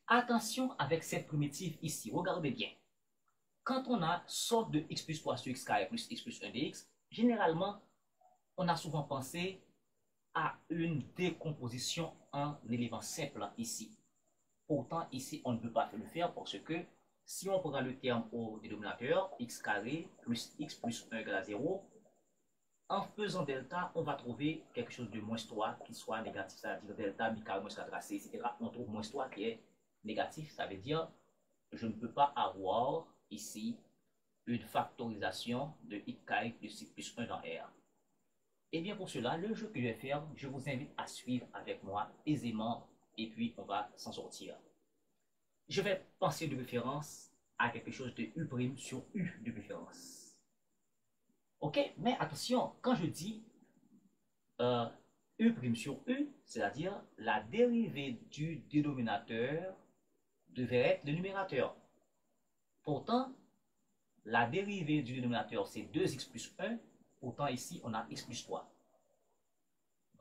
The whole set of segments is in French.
Attention avec cette primitive ici, regardez bien. Quand on a somme de x plus 3 sur x carré plus x plus 1 dx, généralement, on a souvent pensé à une décomposition en éléments simples ici. Pourtant, ici, on ne peut pas le faire parce que si on prend le terme au dénominateur, x carré plus x plus 1 égale à 0, en faisant delta, on va trouver quelque chose de moins 3 qui soit négatif, c'est-à-dire delta mi carré moins 4ac, etc. On trouve moins 3 qui est négatif, ça veut dire je ne peux pas avoir ici une factorisation de x carré plus x plus 1 dans R. Et bien pour cela, le jeu que je vais faire, je vous invite à suivre avec moi aisément et puis on va s'en sortir. Je vais penser de préférence à quelque chose de U' sur U de préférence. Ok, mais attention, quand je dis U' sur U, c'est-à-dire la dérivée du dénominateur devrait être le numérateur. Pourtant, la dérivée du dénominateur, c'est 2x plus 1. Pourtant, ici, on a x plus 3.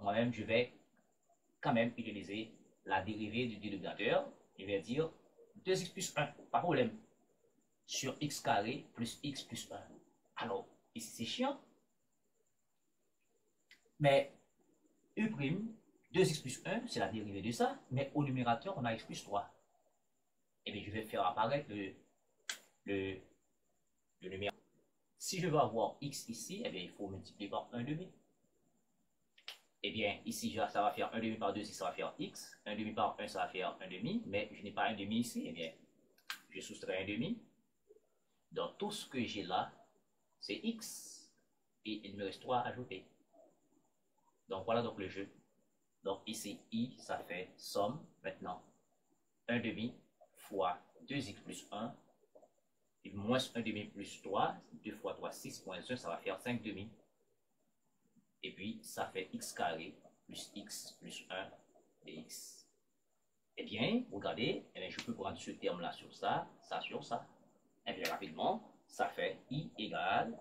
Moi-même, je vais quand même utiliser la dérivée du dénominateur. Je vais dire 2x plus 1, pas de problème, sur x carré plus x plus 1. Alors, ici, c'est chiant. Mais U', 2x plus 1, c'est la dérivée de ça. Mais au numérateur, on a x plus 3. Et bien, je vais faire apparaître le numérateur. Si je veux avoir x ici, eh bien, il faut multiplier par 1 demi. Eh bien, ici, ça va faire 1 demi par 2, ici, ça va faire x. 1 demi par 1, ça va faire 1 demi. Mais je n'ai pas 1 demi ici. Eh bien, je soustrais 1 demi. Donc, tout ce que j'ai là, c'est x. Et il me reste 3 à ajouter. Donc, voilà donc le jeu. Donc, ici, i, ça fait somme. Maintenant, 1 demi fois 2x plus 1. Et moins 1 demi plus 3. 2 fois 3, 6. Moins 1, ça va faire 5 demi. Et puis, ça fait x carré plus x plus 1 dx. Eh bien, regardez, eh bien, je peux prendre ce terme-là sur ça sur ça. Eh bien, rapidement, ça fait i égale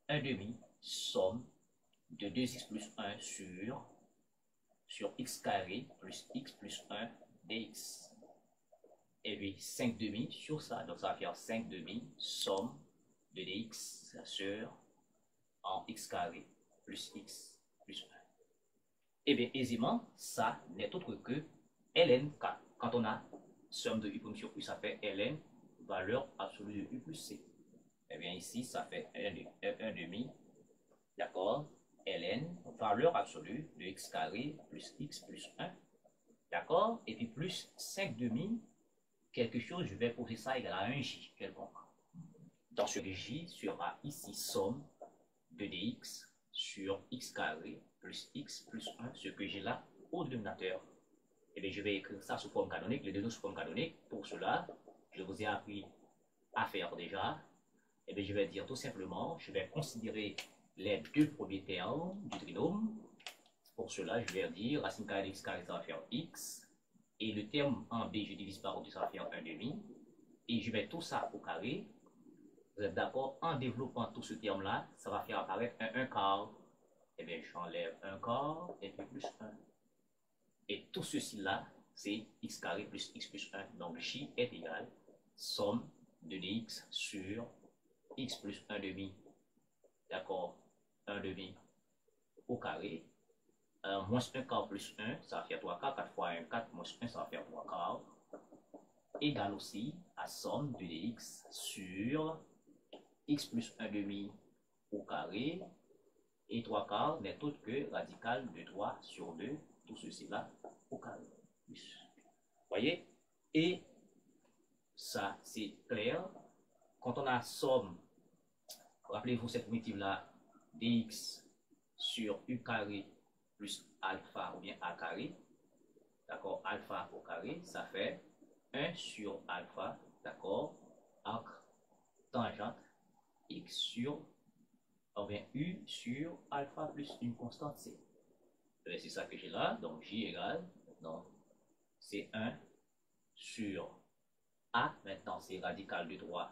1 demi somme de 2x plus 1 sur x carré plus x plus 1 dx. Et puis 5 demi sur ça, donc ça va faire 5 demi somme de dx sur en x carré plus x plus 1. Et bien aisément, ça n'est autre que ln, quand on a somme de u' sur u, ça fait ln valeur absolue de u plus c. Et bien ici, ça fait 1 demi, d'accord, ln valeur absolue de x carré plus x plus 1, d'accord, et puis plus 5 demi, quelque chose, je vais poser ça égal à un j quelconque. Dans ce j sera ici somme de dx sur x carré plus x plus 1, ce que j'ai là au dénominateur. Et bien, je vais écrire ça sous forme canonique, les deux sous forme canonique. Pour cela, je vous ai appris à faire déjà. Et bien, je vais dire tout simplement, je vais considérer les deux premiers termes du trinôme. Pour cela, je vais dire racine carrée de x carré, ça va faire x. Et le terme en b, je divise par 2, ça va faire 1 demi. Et je mets tout ça au carré. Vous êtes d'accord? En développant tout ce terme-là, ça va faire apparaître un 1 quart. Et bien, j'enlève 1 quart et puis plus 1. Et tout ceci-là, c'est x carré plus x plus 1. Donc, j est égal somme de dx sur x plus 1 demi. D'accord? 1 demi au carré. Moins 1 quart plus 1, ça va faire 3 quarts. 4 fois 1, 4. Moins 1, ça va faire 3 quarts. Égal aussi à somme de dx sur x plus 1 demi au carré. Et 3 quarts n'est autre que radical de 3 sur 2. Tout ceci là au carré. Vous voyez? Et ça, c'est clair. Quand on a somme, rappelez-vous cette primitive-là, dx sur u carré plus alpha ou bien a carré, d'accord, alpha au carré, ça fait 1 sur alpha, d'accord, arc tangente x sur, ou bien u sur alpha plus une constante c. C'est ça que j'ai là, donc j égale, donc c'est 1 sur a, maintenant c'est radical de 3,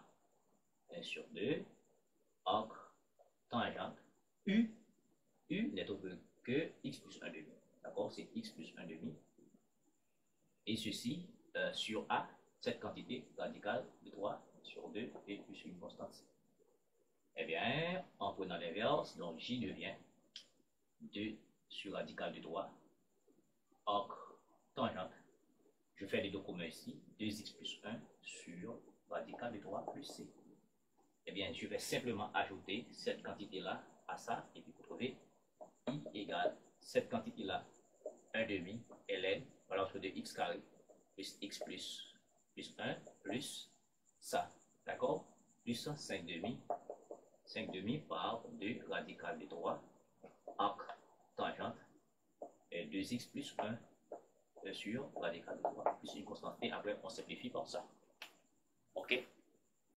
1 sur 2, arc tangente u n'est autre que x plus 1 demi. D'accord? C'est x plus 1 demi. Et ceci, sur A, cette quantité radicale de 3 sur 2 et plus une constante C. Eh bien, en prenant l'inverse, donc J devient 2 sur radical de 3, arc tangente. Je fais les deux communs ici, 2x plus 1 sur radical de 3 plus C. Eh bien, je vais simplement ajouter cette quantité-là à ça, et puis vous trouvez I égale cette quantité-là, 1 demi, ln, voilà, entre 2x carré, plus x plus 1, plus ça, d'accord? Plus 5 demi par 2 radical de 3, arc tangente, et 2x plus 1 sur radical de 3, plus une constante, et après on simplifie par ça. Ok?